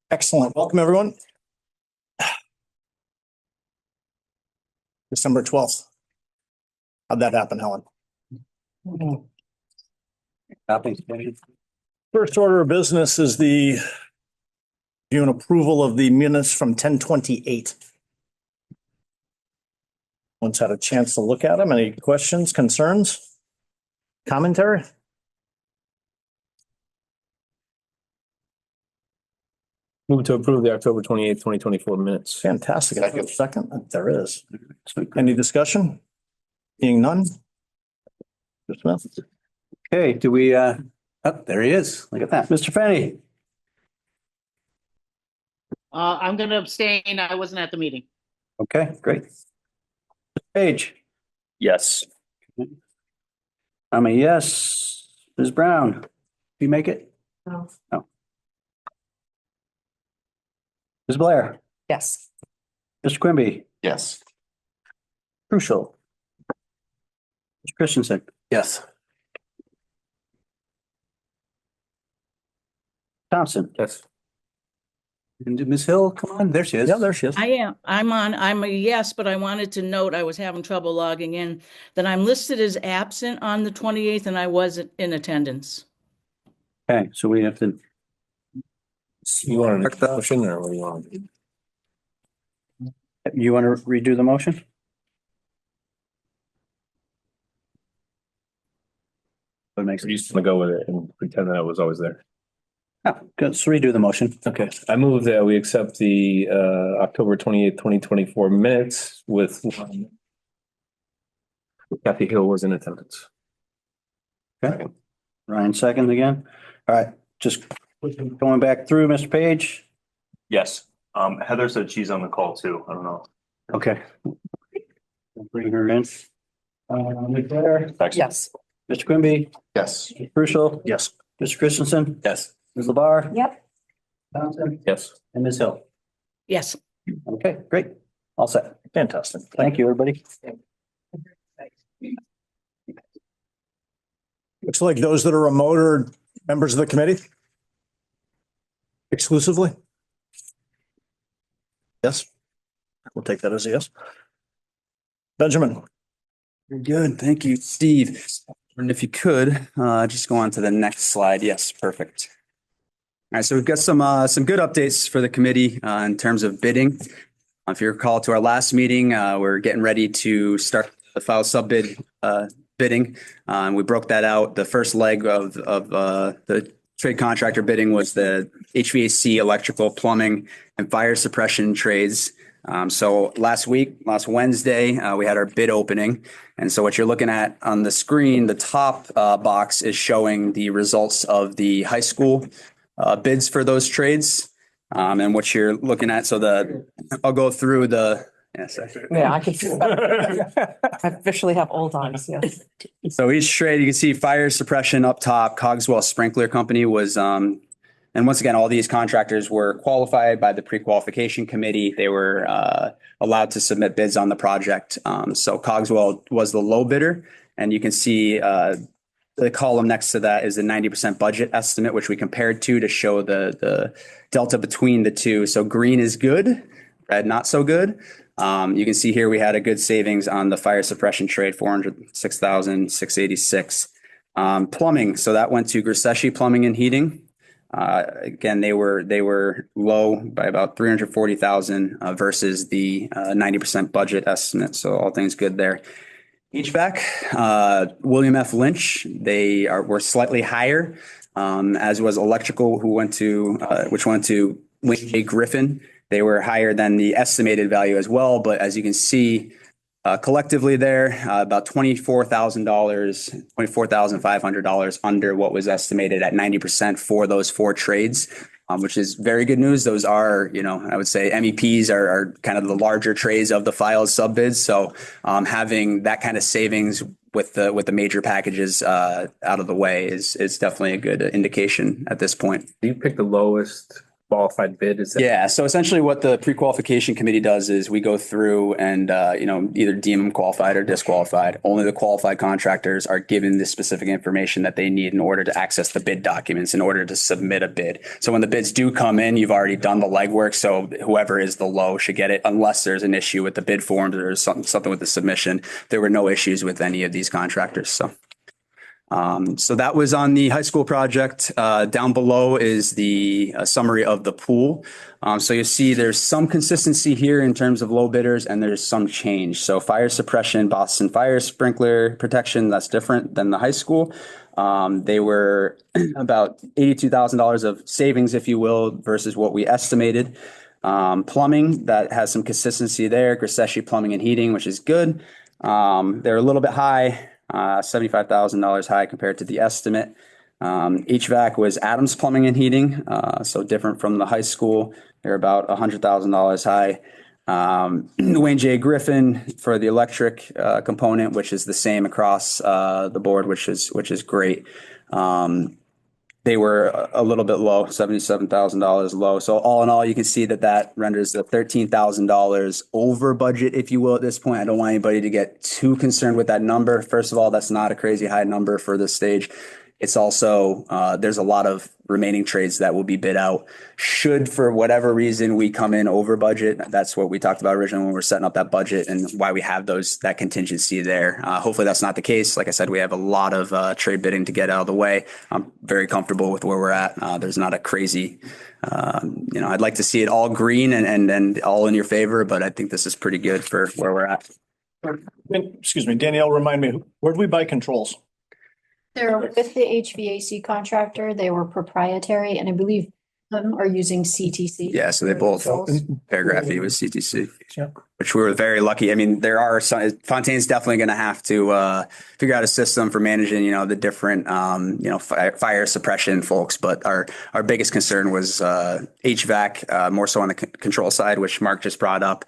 Excellent. Welcome, everyone. December 12th. How'd that happen, Helen? First order of business is the review and approval of the minutes from 10:28. Once had a chance to look at them. Any questions, concerns, commentary? Move to approve the October 28th, 2024 minutes. Fantastic. I have a second. There is. Any discussion? Being none? Mr. Smith? Okay, do we, oh, there he is. Look at that. Mr. Fenny. I'm going to abstain. I wasn't at the meeting. Okay, great. Page. Yes. I'm a yes. Ms. Brown, do you make it? No. No. Ms. Blair, Yes. Mr. Quimby, Yes. Crucial. Mr. Christensen. Yes. Thompson. Yes. And Ms. Hill, come on, there she is. Yeah, there she is. I'm a yes, but I wanted to note I was having trouble logging in, that I'm listed as absent on the 28th and I wasn't in attendance. Okay, so we have to, You want to make the motion or what do you want? you want to redo the motion? What makes We're just gonna go with it and pretend that I was always there. Oh, let's redo the motion. Okay, I move that we accept the October 28th, 2024 minutes with one. Kathy Hill was in attendance. Okay. Ryan, second again. All right, just going back through, Mr. Page. Yes. Heather said she's on the call too. I don't know. Okay. We'll bring her in. Ms. Blair, Yes. Mr. Quimby, Yes. Crucial, Yes. Mr. Christensen, Yes. Ms. LeBar, Yep. Thompson, Yes. and Ms. Hill. Yes. Okay, great. All set. Fantastic. Thank you, everybody. Looks like those that are remote are members of the committee? Exclusively? Yes? We'll take that as a yes. Benjamin? Very good. Thank you, Steve. And if you could, just go on to the next slide. Yes, perfect. All right, so we've got some good updates for the committee in terms of bidding. If you recall to our last meeting, we're getting ready to start the file sub-bid bidding. We broke that out. The first leg of the trade contractor bidding was the HVAC, electrical, plumbing, and fire suppression trades. So last Wednesday, we had our bid opening. And so what you're looking at on the screen, the top box is showing the results of the high school bids for those trades. And what you're looking at, I'll go through Yeah, I can see that. I officially have old eyes, yes. So each trade, you can see fire suppression up top. Cogswell Sprinkler Company was, and once again, all these contractors were qualified by the pre-qualification committee. They were allowed to submit bids on the project. So Cogswell was the low bidder, and you can see the column next to that is the 90% budget estimate, which we compared to show the delta between the two. So green is good, red not so good. You can see here we had a good savings on the fire suppression trade, $406,686. Plumbing, so that went to Grasseshi Plumbing and Heating. Again, they were low by about 340,000 versus the 90% budget estimate. So all things good there. HVAC, William F. Lynch, were slightly higher, as was electrical, which went to Wayne J. Griffin. They were higher than the estimated value as well, but as you can see, collectively there, about $24,000, $24,500 under what was estimated at 90% for those four trades, which is very good news. Those are, I would say MEPs are kind of the larger trades of the filed sub bids. So having that kind of savings with the major packages out of the way is definitely a good indication at this point. You picked the lowest qualified bid? Is that? Yeah, so essentially what the pre-qualification committee does is we go through and, either deem them qualified or disqualified. Only the qualified contractors are given the specific information that they need in order to access the bid documents, in order to submit a bid. So when the bids do come in, you've already done the legwork. So whoever is the low should get it, unless there's an issue with the bid forms or something with the submission. There were no issues with any of these contractors, so. So that was on the high school project. Down below is the summary of the pool. So you see there's some consistency here in terms of low bidders, and there's some change. So fire suppression, Boston Fire sprinkler protection, that's different than the high school. They were about $82,000 of savings, if you will, versus what we estimated. Plumbing, that has some consistency there. Grisseshi Plumbing and Heating, which is good. They're a little bit high. $75,000 high compared to the estimate. HVAC was Adams Plumbing and Heating, so different from the high school. They're about $100,000 high. Wayne J. Griffin for the electric component, which is the same across the board, which is great. They were a little bit low, $77,000 low. So all in all, you can see that renders the $13,000 over budget, if you will, at this point. I don't want anybody to get too concerned with that number. First of all, that's not a crazy high number for this stage. It's also, there's a lot of remaining trades that will be bid out. Should, for whatever reason, we come in over budget, that's what we talked about originally when we were setting up that budget and why we have that contingency there. Hopefully that's not the case. Like I said, we have a lot of trade bidding to get out of the way. I'm very comfortable with where we're at. There's not a crazy, I'd like to see it all green and all in your favor, but I think this is pretty good for where we're at. Excuse me, Danielle, remind me, where do we buy controls? They're with the HVAC contractor. They were proprietary, and I believe them are using CTC. Yeah, so they both, Controls. Paragraph E was CTC, Yeah. which we were very lucky. I mean, there are some, Fontaine's definitely going to have to figure out a system for managing, the different, fire suppression folks. But our biggest concern was HVAC, more so on the control side, which Mark just brought up.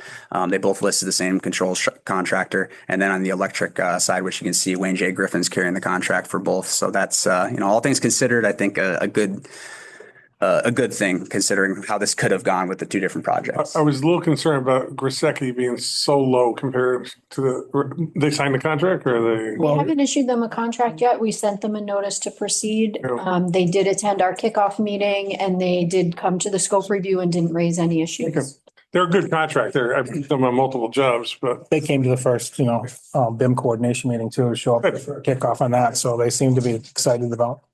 They both listed the same controls contractor. And then on the electric side, which you can see Wayne J. Griffin's carrying the contract for both. So that's, all things considered, I think a good thing considering how this could have gone with the two different projects. I was a little concerned about Grisecki being so low compared to they signed the contract or they? We haven't issued them a contract yet. We sent them a notice to proceed. Yeah. They did attend our kickoff meeting and they did come to the scope review and didn't raise any issues. They're a good contractor. I've done on multiple jobs, but They came to the first, BIM coordination meeting too, to show up for a kickoff on that. So they seem to be excited about.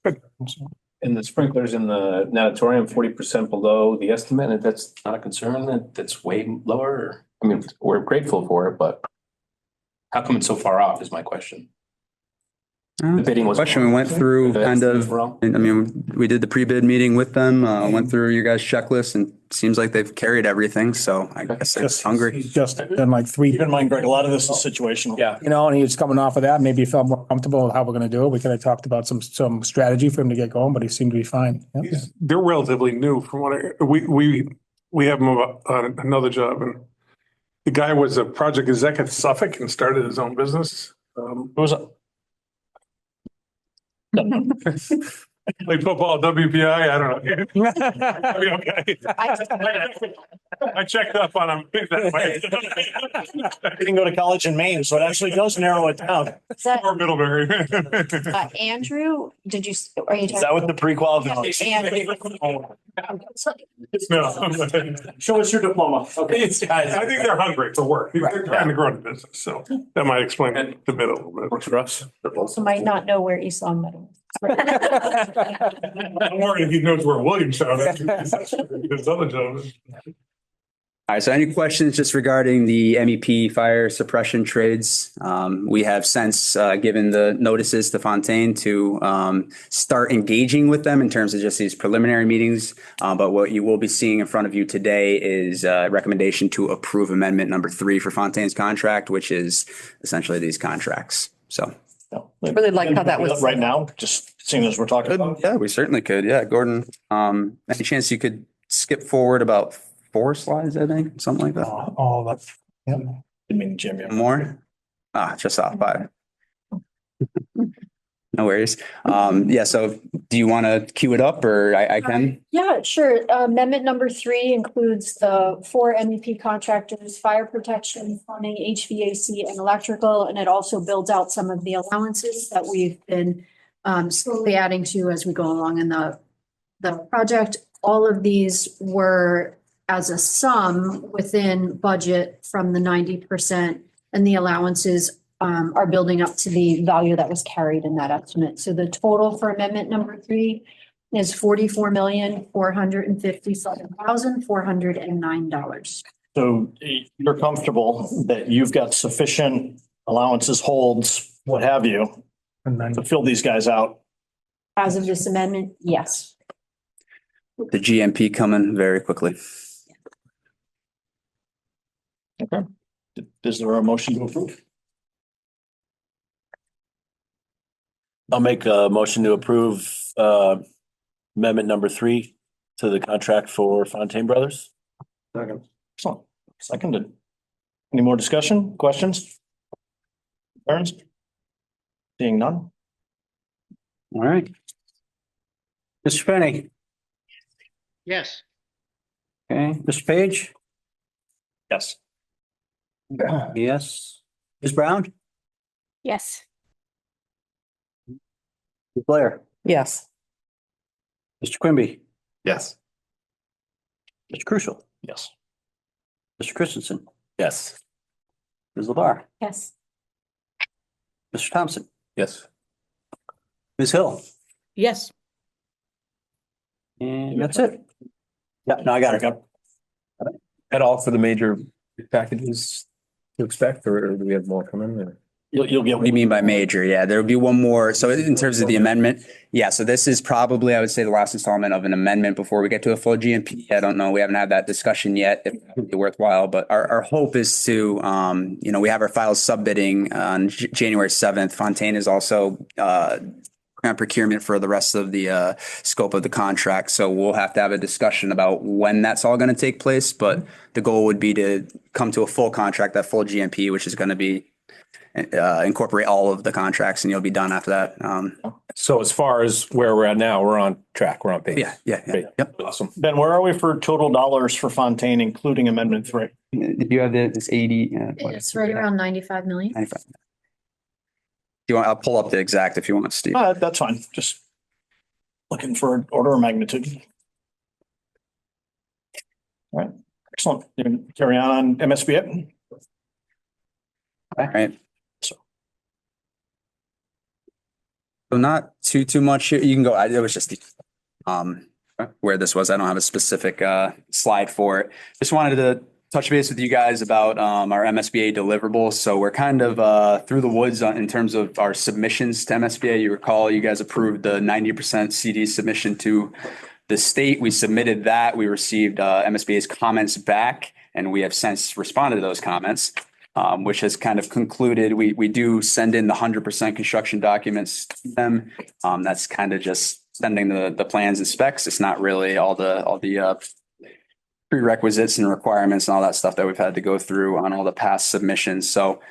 And the sprinklers in the natatorium, 40% below the estimate, and that's not a concern, that's way lower? I mean, we're grateful for it, but how come it's so far off is my question. The bidding was. Question, we went through kind of, Wrong. we did the pre-bid meeting with them, went through your guys' checklist and seems like they've carried everything. So I guess they're Just hungry. He's just done like three, Keep in mind, Greg, a lot of this is situational. Yeah. and he was coming off of that. Maybe he felt more comfortable with how we're going to do it. We could have talked about some strategy for him to get going, but he seemed to be fine. Yeah. they're relatively new from what we have them on another job. And the guy was a project exec at Suffolk and started his own business. Who was it? Played football, WPI, I don't know. I mean, okay. I checked up on him that way. He didn't go to college in Maine, so it actually does narrow it down. Is that Or Middlebury. Andrew? Are you Is that talking? what the pre-qualification? No. Show us your diploma. Okay. I think they're hungry for work. They're trying to grow the business, so that might explain the bid a little bit. Works for us. Also might not know where East Long Meadow is. I'm worried if he knows where Williamstown is. His other job is. All right, so any questions just regarding the MEP fire suppression trades? We have since given the notices to Fontaine to start engaging with them in terms of just these preliminary meetings. But what you will be seeing in front of you today is a recommendation to approve amendment number 3 for Fontaine's contract, which is essentially these contracts. So. Really like how that was. Right now, just seeing as we're talking about. Yeah, we certainly could. Yeah, Gordon, any chance you could skip forward about 4 slides, I think, something like that? All that. Yep. Didn't mean Jim. Yeah. More? Just off by. No worries. Yeah, so do you want to cue it up or I can? Yeah, sure. Amendment number 3 includes the 4 MEP contractors, fire protection, plumbing, HVAC, and electrical, and it also builds out some of the allowances that we've been slowly adding to as we go along in the project. All of these were as a sum within budget from the 90%, and the allowances are building up to the value that was carried in that estimate. So the total for amendment number 3 is $44,457,409. So you're comfortable that you've got sufficient allowances, holds, what have you, And then to fill these guys out? As of this amendment, yes. The GMP coming very quickly. Is there a motion to approve? I'll make a motion to approve amendment number 3 to the contract for Fontaine Brothers. Second. Excellent. Seconded. Any more discussion, questions? Concerns? Seeing none? All right. Mr. Penny, Yes. okay, Mr. Page? Yes. Yes. Ms. Brown? Yes. Ms. Blair? Yes. Mr. Quimby? Yes. Mr. Crucial? Yes. Mr. Christensen? Yes. Ms. LeVar? Yes. Mr. Thompson? Yes. Ms. Hill? Yes. And that's it. Yeah, no, I got it. At all for the major packages to expect, or do we have more coming? Or? You'll get. What do you mean by major? Yeah, there would be one more. So in terms of the amendment, yeah, so this is probably, I would say, the last installment of an amendment before we get to a full GMP. I don't know. We haven't had that discussion yet. It would be worthwhile, but our hope is to, we have our files submitting on January 7th. Fontaine is also grant procurement for the rest of the scope of the contract. So we'll have to have a discussion about when that's all going to take place. But the goal would be to come to a full contract, that full GMP, which is going to be incorporate all of the contracts, and you'll be done after that. So as far as where we're at now, we're on track. We're on pace. Yeah. Great. Yep. Awesome. Ben, where are we for total dollars for Fontaine, including amendment 3? Did you have this 80? It's right around 95 million. 95. Do you want? I'll pull up the exact if you want, Steve. That's fine. Just looking for an order of magnitude. All right. Excellent. You can carry on MSBA. All right. So not too much here. You can go. It was just where this was. I don't have a specific slide for it. Just wanted to touch base with you guys about our MSBA deliverables. So we're kind of through the woods in terms of our submissions to MSBA. You recall you guys approved the 90% CD submission to the state. We submitted that. We received MSBA's comments back, and we have since responded to those comments. Which has kind of concluded, we do send in the 100% construction documents to them. That's kind of just sending the plans and specs. It's not really all the prerequisites and requirements and all that stuff that we've had to go through on all the past submissions. So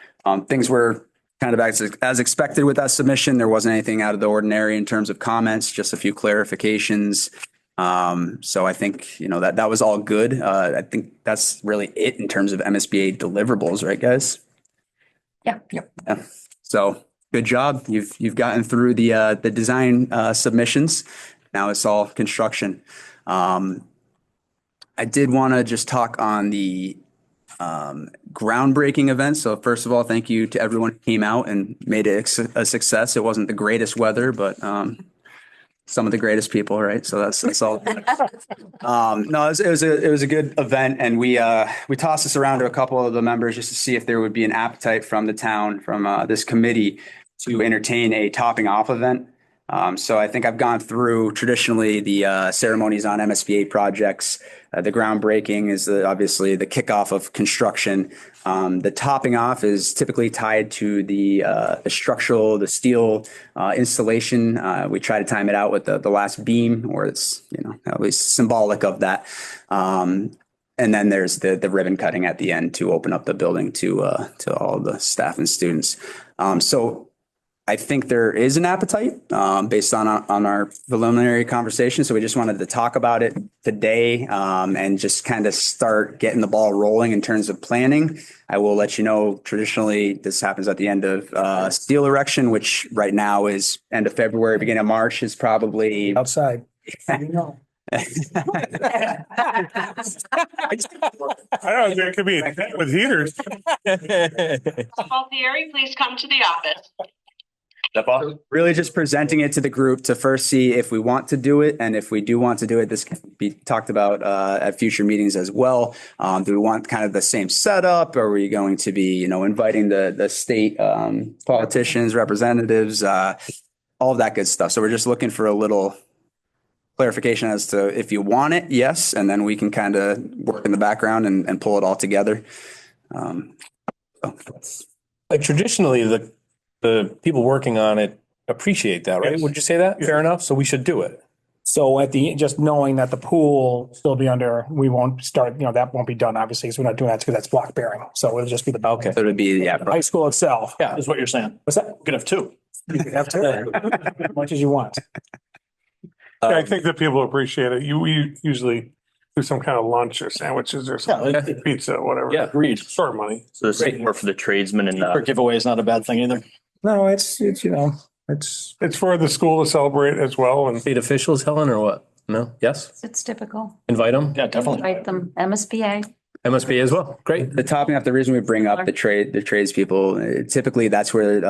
things were kind of as expected with that submission. There wasn't anything out of the ordinary in terms of comments, just a few clarifications. So I think, that was all good. I think that's really it in terms of MSBA deliverables, right, guys? Yeah. Yeah. So good job. You've gotten through the design submissions. Now it's all construction. I did want to just talk on the groundbreaking event. So first of all, thank you to everyone who came out and made it a success. It wasn't the greatest weather, but some of the greatest people, right? So that's all. No, it was a good event, and we tossed this around to a couple of the members just to see if there would be an appetite from the town, from this committee, to entertain a topping off event. So I think I've gone through traditionally the ceremonies on MSBA projects. The groundbreaking is obviously the kickoff of construction. The topping off is typically tied to the structural, the steel installation. We try to time it out with the last beam, or it's at least symbolic of that. And then there's the ribbon cutting at the end to open up the building to all the staff and students. So I think there is an appetite based on our preliminary conversation. So we just wanted to talk about it today and just kind of start getting the ball rolling in terms of planning. I will let you know, traditionally, this happens at the end of steel erection, which right now is end of February, beginning of March is probably Outside. I don't know, there could be a tent with heaters. Altieri, please come to the office. really just presenting it to the group to first see if we want to do it. And if we do want to do it, this can be talked about at future meetings as well. Do we want kind of the same setup? Are we going to be, inviting the state politicians, representatives, all of that good stuff. So we're just looking for a little clarification as to if you want it, yes, and then we can kind of work in the background and pull it all together. Like traditionally, the people working on it appreciate that, right? Yes. Would you say that? Fair enough. So we should do it. So at the, just knowing that the pool still be under, we won't start, that won't be done, obviously, because we're not doing that because that's block bearing. So it'll just be the. Okay. So it would be, High school itself. Yeah. Is what you're saying. What's that? We could have two. You can have to, as much as you want. I think that people appreciate it. We usually do some kind of lunch or sandwiches or something, pizza, whatever. Yeah, agreed. Short money. So the same more for the tradesmen and For giveaway is not a bad thing either. No, it's, it's It's for the school to celebrate as well. And State officials, Helen, or what? No? Yes? It's typical. Invite them? Yeah, definitely. Invite them, MSBA. MSB as well. Great. the topping off, the reason we bring up the tradespeople, typically that's where,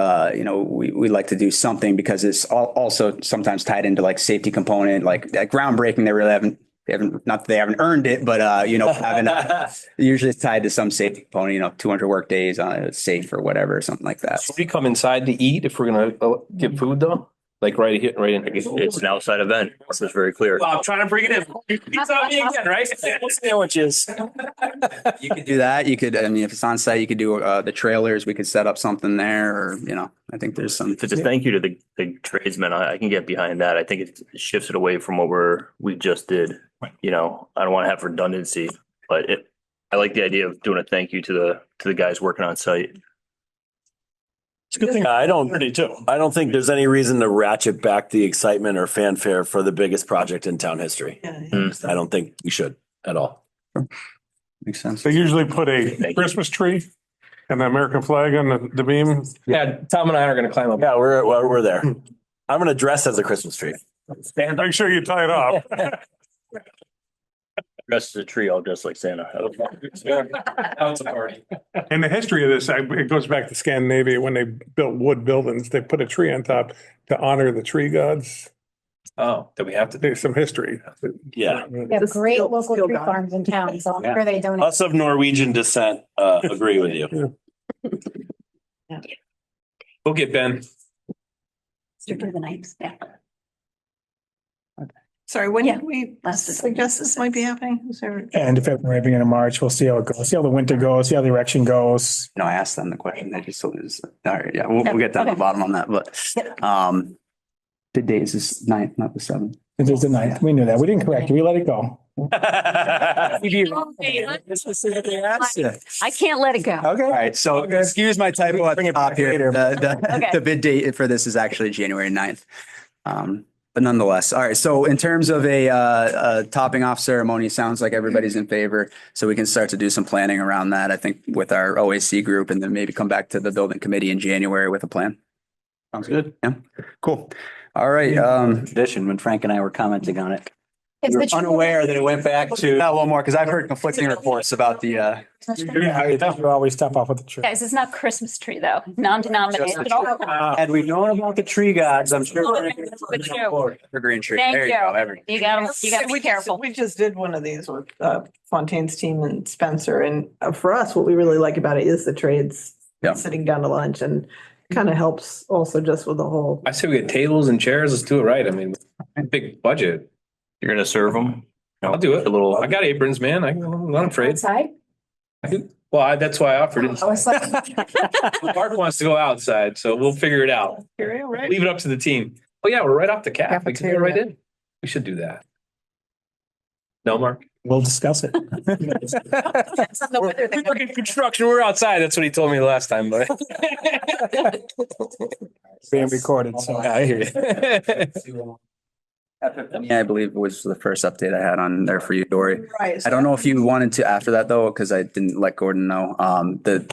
we like to do something because it's also sometimes tied into like safety component, like that groundbreaking, they haven't, not that they haven't earned it, but, having usually it's tied to some safety component, 200 work days on it, safe or whatever, something like that. Should we come inside to eat if we're going to give food though? Like right here, right in. it's an outside event. This is very clear. Well, I'm trying to bring it in. It's on me again, right? Sandwiches. You could do that. You could, if it's on site, you could do the trailers. We could set up something there or, I think there's some. If it's a thank you to the tradesmen, I can get behind that. I think it shifts it away from what we just did. I don't want to have redundancy, but I like the idea of doing a thank you to the guys working on site. It's a good thing. I don't think there's any reason to ratchet back the excitement or fanfare for the biggest project in town history. I don't think we should at all. Makes sense. they usually put a Christmas tree and the American flag on the beam. Yeah, Tom and I are going to climb up. Yeah, we're there. I'm going to dress as a Christmas tree. Make sure you tie it off. Dressed as a tree, all dressed like Santa. Now it's a party. And the history of this, it goes back to Scandinavia when they built wood buildings. They put a tree on top to honor the tree gods. Oh, that we have to do. There's some history. Yeah. We have great local tree farms in town, so I'm sure they donate. Us of Norwegian descent agree with you. We'll get Ben. To do the night. Yeah. Sorry, when Yeah. did we Last of suggest this might be happening? Is there? And if February, beginning of March, we'll see how it goes, see how the winter goes, see how the erection goes. I asked them the question. They just told us, all right, yeah, we'll get down to the bottom on that, but, the date is this 9th, not the 7th. It is the 9th. We knew that. We didn't correct you. We let it go. I can't let it go. Okay. All right. So excuse my typo at the top here. Okay. The bid date for this is actually January 9th. But nonetheless, all right. So in terms of a topping off ceremony, sounds like everybody's in favor. So we can start to do some planning around that, I think, with our OAC group and then maybe come back to the building committee in January with a plan. Sounds good. Yeah, cool. All right. Tradition, when Frank and I were commenting on it. It's We were the tree- unaware that it went back to. Not one more, because I've heard conflicting reports about the, You always top off with the tree. Guys, it's not Christmas tree though, non-denominational. Had we known about the tree gods, I'm sure. green tree. Thank There you go. Everything. You gotta be careful. We just did one of these with Fontaine's team and Spencer. And for us, what we really like about it is the trades Yeah. sitting down to lunch and kind of helps also just with the whole. I say we get tables and chairs. Let's do it right. I mean, big budget. You're going to serve them? I'll do it. A little. I got aprons, man. I'm not afraid. Outside? That's why I offered it. I was like, Mark wants to go outside, so we'll figure it out. Right. Leave it up to the team. Oh yeah, we're right off the cap. We can get right in. We should do that. No, Mark? We'll discuss it. Working construction, we're outside. That's what he told me last time, but. Being recorded, so. I hear you. Yeah, I believe was the first update I had on there for you, Dory. Right. I don't know if you wanted to after that though, because I didn't let Gordon know. The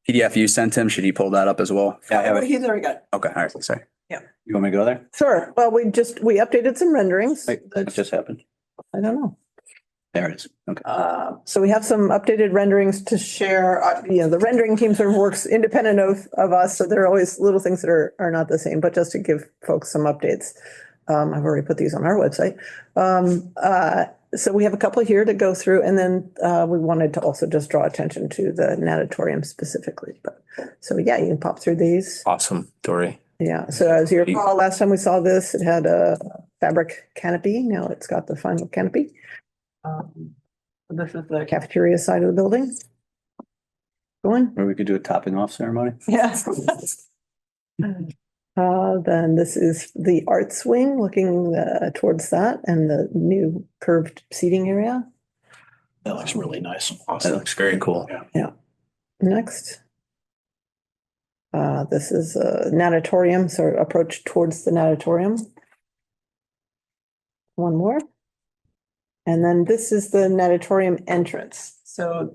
PDF you sent him, should he pull that up as well? Yeah, I have it. He's already got it. Okay, all right, sorry. Yeah. You want me to go there? Sure. Well, we updated some renderings. Wait, what just happened? I don't know. There it is. Okay. So we have some updated renderings to share. The rendering team sort of works independent of us. So there are always little things that are not the same, but just to give folks some updates. I've already put these on our website. So we have a couple here to go through, and then we wanted to also just draw attention to the natatorium specifically. But so yeah, you can pop through these. Awesome, Dory. Yeah. So as you recall, last time we saw this, it had a fabric canopy. Now it's got the final canopy. This is the cafeteria side of the building. Going. Or we could do a topping off ceremony. Yeah. Then this is the arts wing, looking towards that and the new curved seating area. That looks really nice. That looks very cool. Yeah. Next. This is a natatorium, so approach towards the natatorium. One more. And then this is the natatorium entrance. So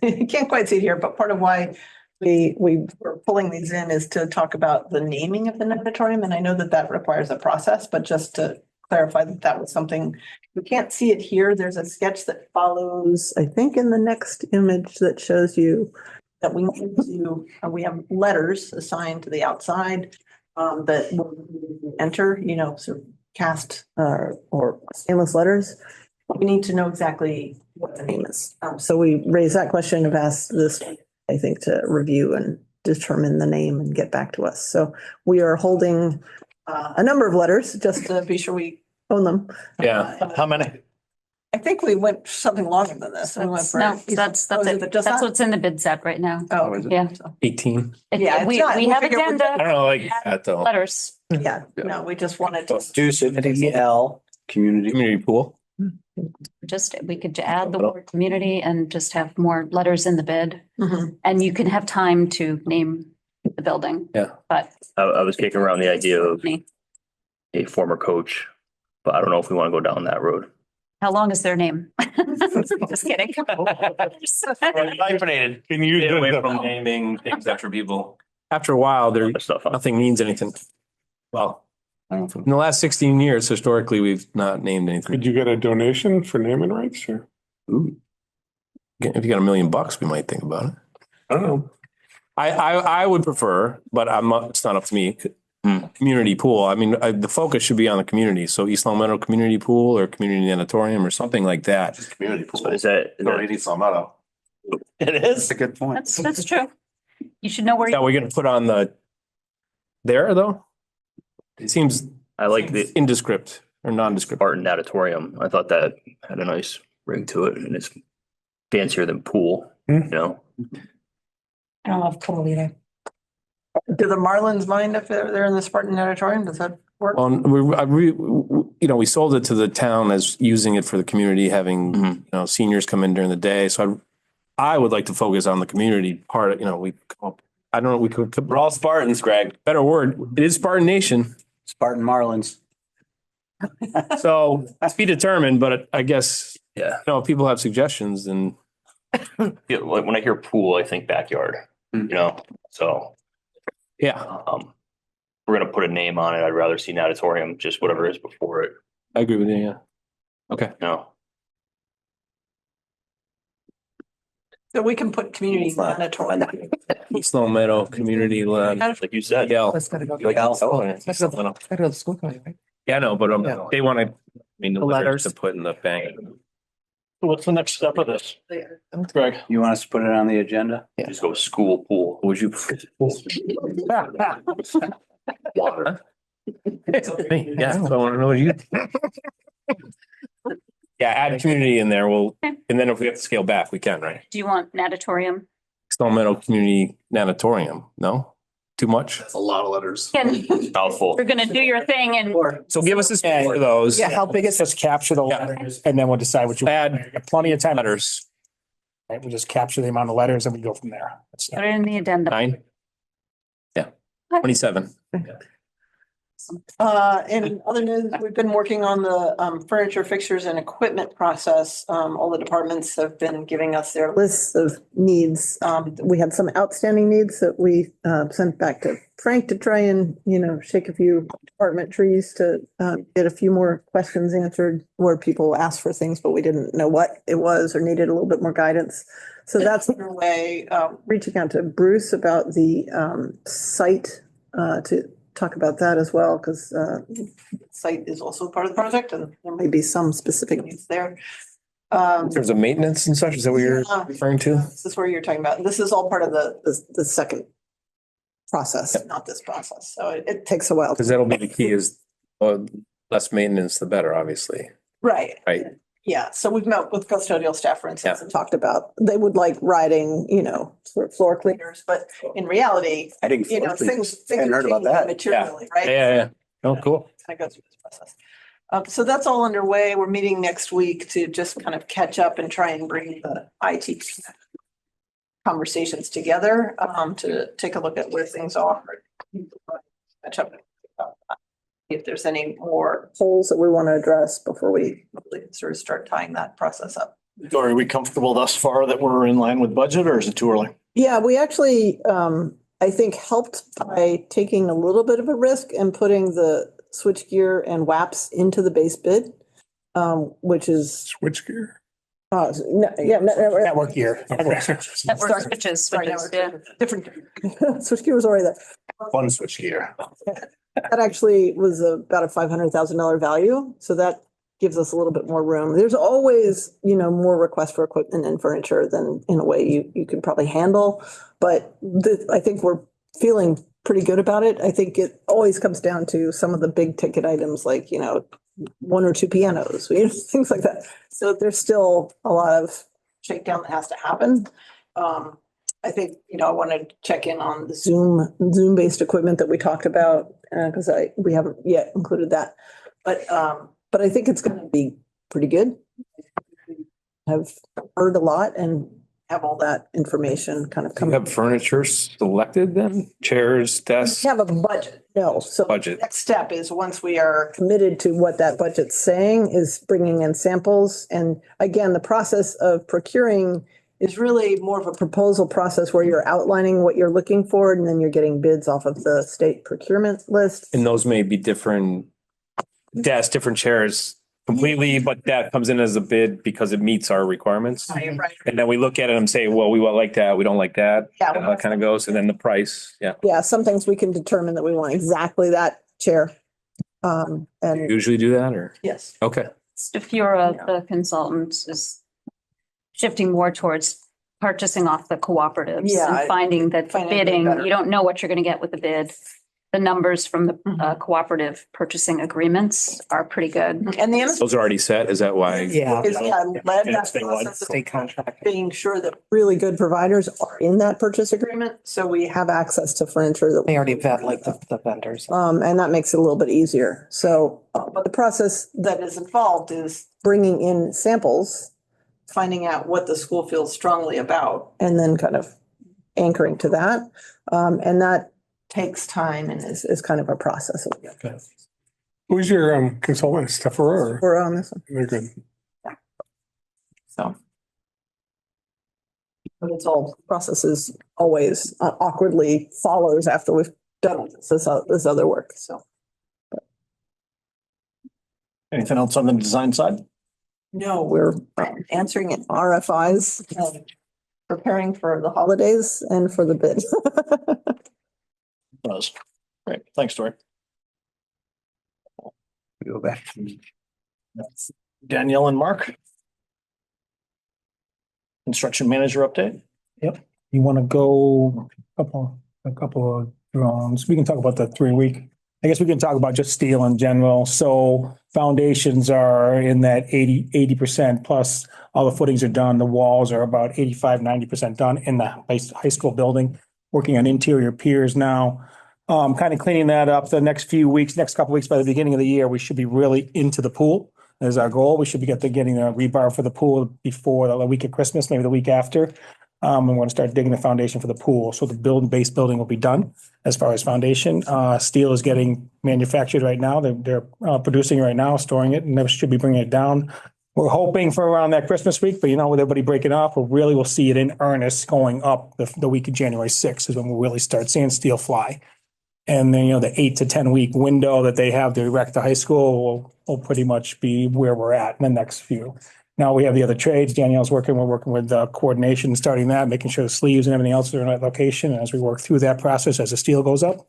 you can't quite see it here, but part of why we were pulling these in is to talk about the naming of the natatorium. And I know that requires a process, but just to clarify that was something, you can't see it here. There's a sketch that follows, I think in the next image that shows you that we need to, we have letters assigned to the outside that will enter, sort of cast or stainless letters. We need to know exactly what the name is. So we raised that question, have asked this, I think, to review and determine the name and get back to us. So we are holding a number of letters just to be sure we own them. Yeah. How many? I think we went something longer than this. We went for- No, that's Oh, is it. it just That's that? what's in the bid set right now. Oh, Yeah. 18. Yeah, it's We not- we have figure we're- I agenda don't know, like that though. letters. yeah, no, we just wanted to. Do CL community. Community pool. We could add the word community and just have more letters in the bid. Mhm. And you can have time to name the building. Yeah. But I was kicking around the idea of a former coach, but I don't know if we want to go down that road. how long is their name? Just kidding. Hyphenated. Can you get away from naming things after people? After a while, there, Stuff. nothing means anything. Well, in the last 16 years, historically, we've not named anything. Could you get a donation for naming rights or? If you got $1 million, we might think about it. I don't know. I would prefer, but it's not up to me. Community pool. I mean, the focus should be on the community. So East Long Meadow Community Pool or Community Natatorium or something like that. Community pool. So is that East Long Meadow. It is. That's a good point. That's true. You should know where. That we're going to put on there though? It seems I like the indescript or nondescript. art and natatorium. I thought that had a nice ring to it and it's fancier than pool, you know? I don't love pool either. Do the Marlins mind if they're in the Spartan natatorium? Does that work? We sold it to the town as using it for the community, having, seniors come in during the day. So I would like to focus on the community part. We're all Spartans, Greg. Better word. It is Spartan Nation. Spartan Marlins. So to be determined, but I guess, Yeah. if people have suggestions and Like when I hear pool, I think backyard, so. yeah, We're gonna put a name on it. I'd rather see natatorium, just whatever is before it, I agree with you. Yeah. Okay. So we can put community natatorium. East Long Meadow Community Lab. like you said. Yeah. Let's gotta go. Like, the school committee, right? Yeah, I know, but they want to, the The letters letters. to put in the bank. What's the next step of this? Greg? You want us to put it on the agenda? Just go school pool. Would you? Yeah, so I want to know what you. Yeah, add community in there. And then if we have to scale back, we can, right? Do you want natatorium? Stone Meadow Community Natatorium, no? Too much? That's a lot of letters. Ken, Mouthful. you're gonna do your thing and So give us a span for those. Yeah, how big is- Just capture the letters and then we'll decide what you add. Plenty of time. Letters. Right, we just capture the amount of letters and we go from there. That's- put it in the addendum. 9? Yeah, 27. In other news, we've been working on the furniture, fixtures and equipment process. All the departments have been giving us their lists of needs. We had some outstanding needs that we sent back to Frank to try and, shake a few department trees to get a few more questions answered where people asked for things, but we didn't know what it was or needed a little bit more guidance. So that's underway. Reaching out to Bruce about the site to talk about that as well, because site is also part of the project and there may be some specific needs there. In terms of maintenance and such, is that what you're referring to? This is where you're talking about. This is all part of the second process, not this process. So it takes a while. Because that'll be the key is less maintenance, the better, obviously. Right. Right. Yeah. So we've met with custodial staff, for instance, and talked about, they would like riding, sort of floor cleaners, but in reality, I think. things. Hadn't heard about that. Materially, right? Yeah. Oh, cool. Kind of go through this process. So that's all underway. We're meeting next week to just kind of catch up and try and bring the IT conversations together, to take a look at where things are. Catch up. If there's any more holes that we want to address before we really sort of start tying that process up. Are we comfortable thus far that we're in line with budget, or is it too early? Yeah, we actually, I think, helped by taking a little bit of a risk and putting the switchgear and WAPs into the base bid, which is. Switchgear. Network gear. Network switches, yeah. Different. Switchgear was already there. One switchgear. That actually was about a $500,000 value. So that gives us a little bit more room. There's always, more requests for equipment and furniture than in a way you could probably handle. But I think we're feeling pretty good about it. I think it always comes down to some of the big ticket items like, 1 or 2 pianos, things like that. So there's still a lot of shakedown that has to happen. I think, I want to check in on the Zoom-based equipment that we talked about, because we haven't yet included that. But I think it's going to be pretty good. I've heard a lot and have all that information kind of Do you coming. have furniture selected then? Chairs, desks? We have a budget, no. So Budget. next step is, once we are committed to what that budget's saying, is bringing in samples. And again, the process of procuring is really more of a proposal process where you're outlining what you're looking for, and then you're getting bids off of the state procurement list. And those may be different desks, different chairs completely, but that comes in as a bid because it meets our requirements. Right. And then we look at it and say, well, we like that, we don't like that. Yeah. And how it kind of goes. And then the price, yeah. Yeah, some things we can determine that we want exactly that chair. And Usually do that or? yes. Okay. If you're the consultant is shifting more towards purchasing off the cooperatives Yeah, and finding that finding it bidding, better. you don't know what you're going to get with the bid. The numbers from the cooperative purchasing agreements are pretty good. And the other Those are already set. Is that why? is, led that Yes, they would. process of State contract. being sure that really good providers are in that purchase agreement. So we have access to furniture that They already vet like the vendors. and that makes it a little bit easier. So, but the process that is involved is bringing in samples, finding out what the school feels strongly about, and then kind of anchoring to that. And that takes time and is kind of a process. Who's your consultant, Stefan, or We're on this one. they're good? So. But it's all processes always awkwardly follows after we've done this other work. So. Anything else on the design side? No, we're answering in RFIs, and preparing for the holidays and for the bid. Does. Great. Thanks, Tori. Go back. Danielle and Mark. Construction manager update. You want to go a couple of drones? We can talk about the 3-week. I guess we can talk about just steel in general. So foundations are in that 80% plus all the footings are done. The walls are about 85-90% done in the high school building. working on interior piers now. Kind of cleaning that up the next few weeks, next couple weeks, by the beginning of the year, we should be really into the pool is our goal. We should be getting the rebar for the pool before the week of Christmas, maybe the week after. And we're gonna start digging the foundation for the pool. So the base building will be done as far as foundation. Steel is getting manufactured right now. They're producing right now, storing it, and they should be bringing it down. We're hoping for around that Christmas week, but with everybody breaking off, we'll see it in earnest going up the week of January 6th is when we'll really start seeing steel fly. And then, the 8 to 10 week window that they have to erect the high school will pretty much be where we're at in the next few. Now we have the other trades. We're working with coordination, starting that, making sure the sleeves and everything else are in the right location. And as we work through that process, as the steel goes up,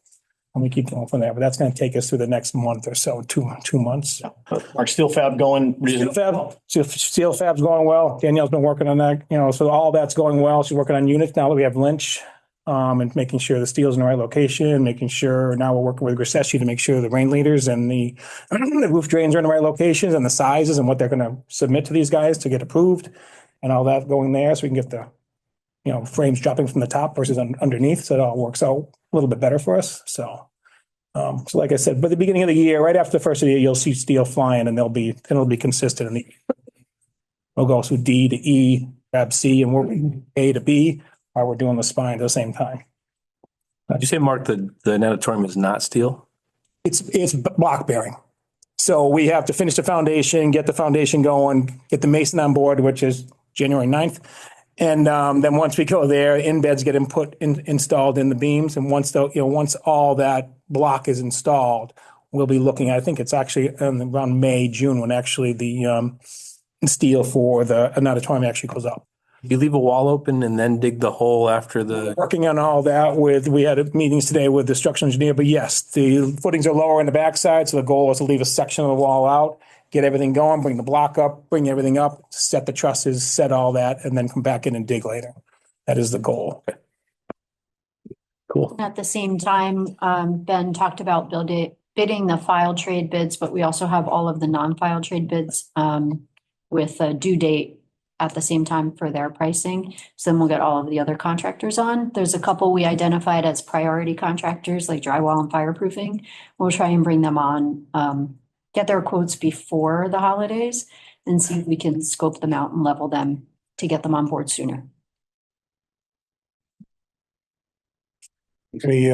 and we keep going from there. But that's going to take us through the next month or so, two months. Our steel fab going. Steel fab's going well. Danielle's been working on that, so all that's going well. She's working on units now that we have Lynch. And making sure the steel's in the right location, making sure now we're working with Grissessi to make sure the rain leaders and the roof drains are in the right locations and the sizes and what they're going to submit to these guys to get approved and all that going there. So we can get the, frames dropping from the top versus underneath. So it all works out a little bit better for us. So like I said, by the beginning of the year, right after the first of the year, you'll see steel flying and it'll be consistent. We'll go through D to E, grab C, and we're A to B. While we're doing the spine at the same time. Did you say, Mark, the natatorium is not steel? It's block bearing. So we have to finish the foundation, get the foundation going, get the mason on board, which is January 9th. And then once we go there, beds get installed in the beams. And once all that block is installed, we'll be looking, I think it's actually around May, June, when actually the steel for the natatorium actually goes up. You leave a wall open and then dig the hole after the. Working on all that we had meetings today with the structural engineer, but yes, the footings are lower in the backside. So the goal is to leave a section of the wall out, get everything going, bring the block up, bring everything up, set the trusses, set all that, and then come back in and dig later. That is the goal. Cool. At the same time, Ben talked about bidding the file trade bids, but we also have all of the non-file trade bids with a due date at the same time for their pricing. So then we'll get all of the other contractors on. There's a couple we identified as priority contractors like drywall and fireproofing. We'll try and bring them on, get their quotes before the holidays and see if we can scope them out and level them to get them on board sooner. Any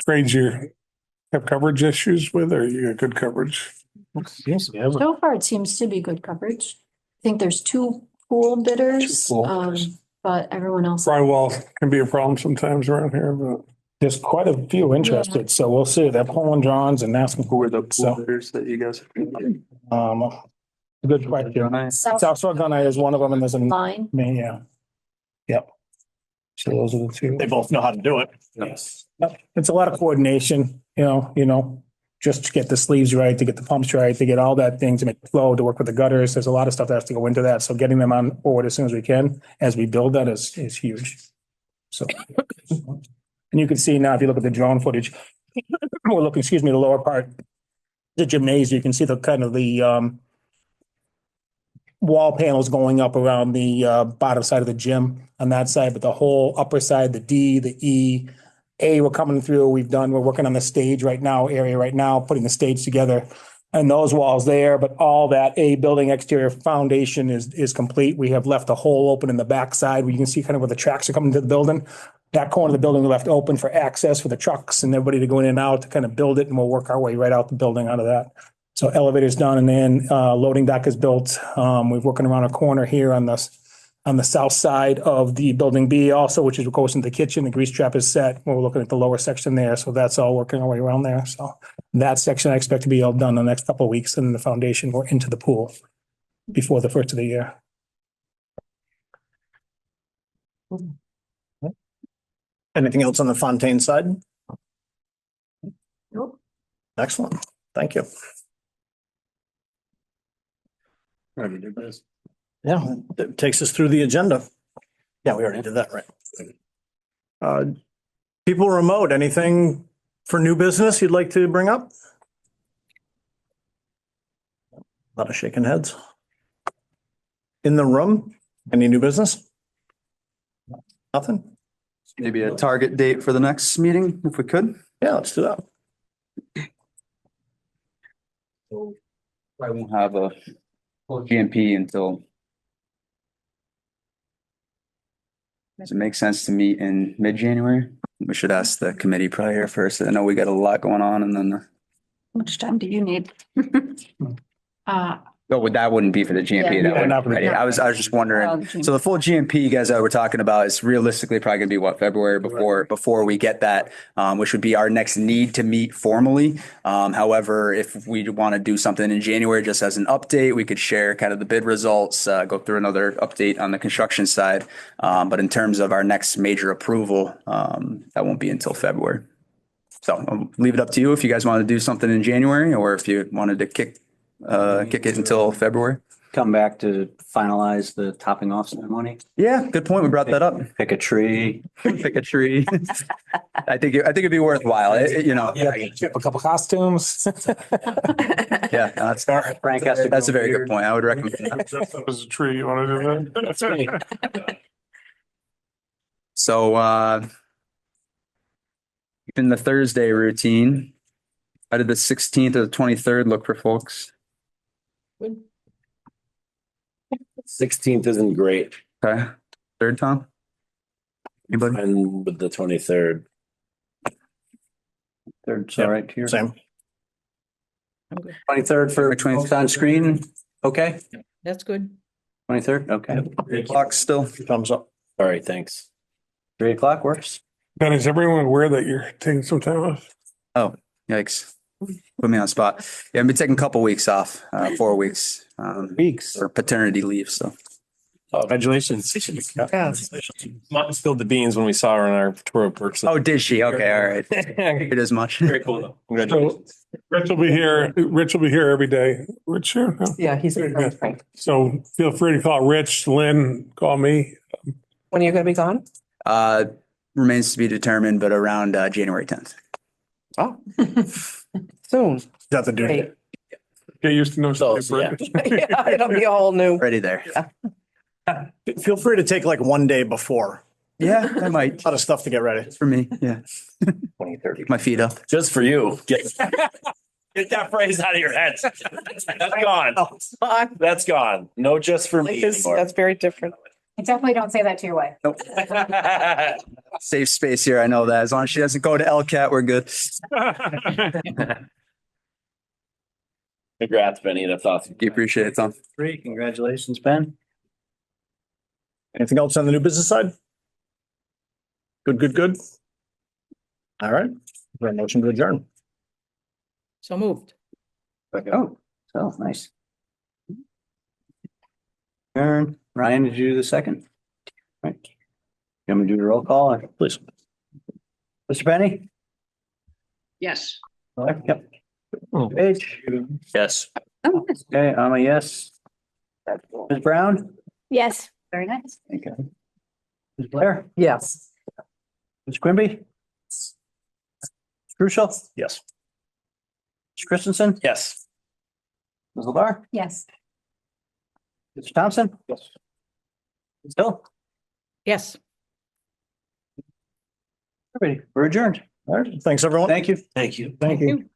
trades you have coverage issues with, or you got good coverage? So far, it seems to be good coverage. I think there's two pool bidders, but everyone else. Drywall can be a problem sometimes around here, but. There's quite a few interested, so we'll see. They're pulling drawings and asking. Who are the pool bidders that you guys? Good question. South Shore Gunite is one of them, and there's a Line. yeah. Yep. So those are the two. They both know how to do it. Yes. It's a lot of coordination, just to get the sleeves right, to get the pumps right, to get all that thing to make it flow, to work with the gutters. There's a lot of stuff that has to go into that. So getting them on board as soon as we can, as we build that is huge. So, and you can see now, if you look at the drone footage, we're looking, the lower part, the gymnasium, you can see the kind of the wall panels going up around the bottom side of the gym on that side, but the whole upper side, the D, the E, A, we're coming through. We're working on the stage area right now, putting the stage together and those walls there, but all that A building exterior foundation is complete. We have left a hole open in the backside where you can see kind of where the tracks are coming to the building. That corner of the building we left open for access for the trucks and everybody to go in and out to kind of build it, and we'll work our way right out the building out of that. So elevator's done, and then loading dock is built. We're working around a corner here on the south side of the building B also, which is what goes into the kitchen. The grease trap is set. We're looking at the lower section there. So that's all working our way around there. So that section I expect to be all done in the next couple of weeks. And then the foundation, we're into the pool before the first of the year. Anything else on the Fontaine side? Nope. Excellent. Thank you. Yeah, that takes us through the agenda. Yeah, we already did that, right? People remote, anything for new business you'd like to bring up? A lot of shaking heads. In the room, any new business? Nothing? maybe a target date for the next meeting, if we could. Yeah, let's do that. I won't have a full GMP until. Does it make sense to meet in mid-January? We should ask the committee prior first. I know we got a lot going on and then. How much time do you need? Oh, that wouldn't be for the GMP. Yeah. That wouldn't not be for the ready. I was just wondering. So the full GMP you guys were talking about is realistically probably gonna be what, February before we get that, which would be our next need to meet formally. However, if we want to do something in January, just as an update, we could share kind of the bid results, go through another update on the construction side. But in terms of our next major approval, that won't be until February. So I'll leave it up to you if you guys want to do something in January or if you wanted to kick it until February. Come back to finalize the topping off ceremony. Yeah, good point. We brought that up. Pick a tree. Pick a tree. I think it'd be worthwhile. You know. Yeah, a couple costumes. Yeah, that's Frank has to. that's a very good point. I would recommend that. Dress up as a tree. You want to do that? That's me. So in the Thursday routine, how did the 16th or the 23rd look for folks? 16th isn't great. Okay. Third, Tom? Anybody? And with the 23rd. Third's all right here. Same. 23rd for 20th on screen. Okay. That's good. 23rd. Okay. 3 o'clock still. Thumbs up. All right, thanks. 3 o'clock works. Ben, is everyone aware that you're taking some time off? Oh, yikes. Put me on the spot. Yeah, I've been taking a couple weeks off, 4 weeks. Weeks. For paternity leave, so. Congratulations. Yeah. Mom spilled the beans when we saw her on our tour of Berks. Oh, did she? Okay, all right. It is much. Very cool though. Congratulations. Rich will be here. Rich will be here every day. Rich here. No? Yeah, he's Very good. So feel free to call Rich, Lynn, call me. When are you gonna be gone? Remains to be determined, but around January 10th. Oh. Soon. Is that the due date? Great. Get used to no So, sleep. Yeah, it'll be a whole new. Ready there. Feel free to take like one day before. Yeah, I might. A lot of stuff to get ready. For me, yeah. 2030. My feet up. Just for you. Get that phrase out of your head. That's gone. That's gone. No, just for me anymore. That's very different. I definitely don't say that to your wife. Safe space here. I know that. As long as she doesn't go to LCAT, we're good. Congrats, Benny. That's awesome. You appreciate it, Tom. Great. Congratulations, Ben. Anything else on the new business side? Good. All right. Our motion to adjourn. So moved. Oh, so nice. Aaron, Ryan, did you do the second? Right. You want me to do the roll call? Please. Mr. Benny? Yes. Yep. Paige? Yes. Okay, I'm a yes. Ms. Brown? Yes. Very nice. Okay. Ms. Blair? Yes. Ms. Quimby? Crucial? Yes. Ms. Christensen? Yes. Ms. LeVar? Yes. Mr. Thompson? Yes. Ms. Hill? Yes. Everybody, we're adjourned. All right. Thanks, everyone. Thank you. Thank you. Thank you.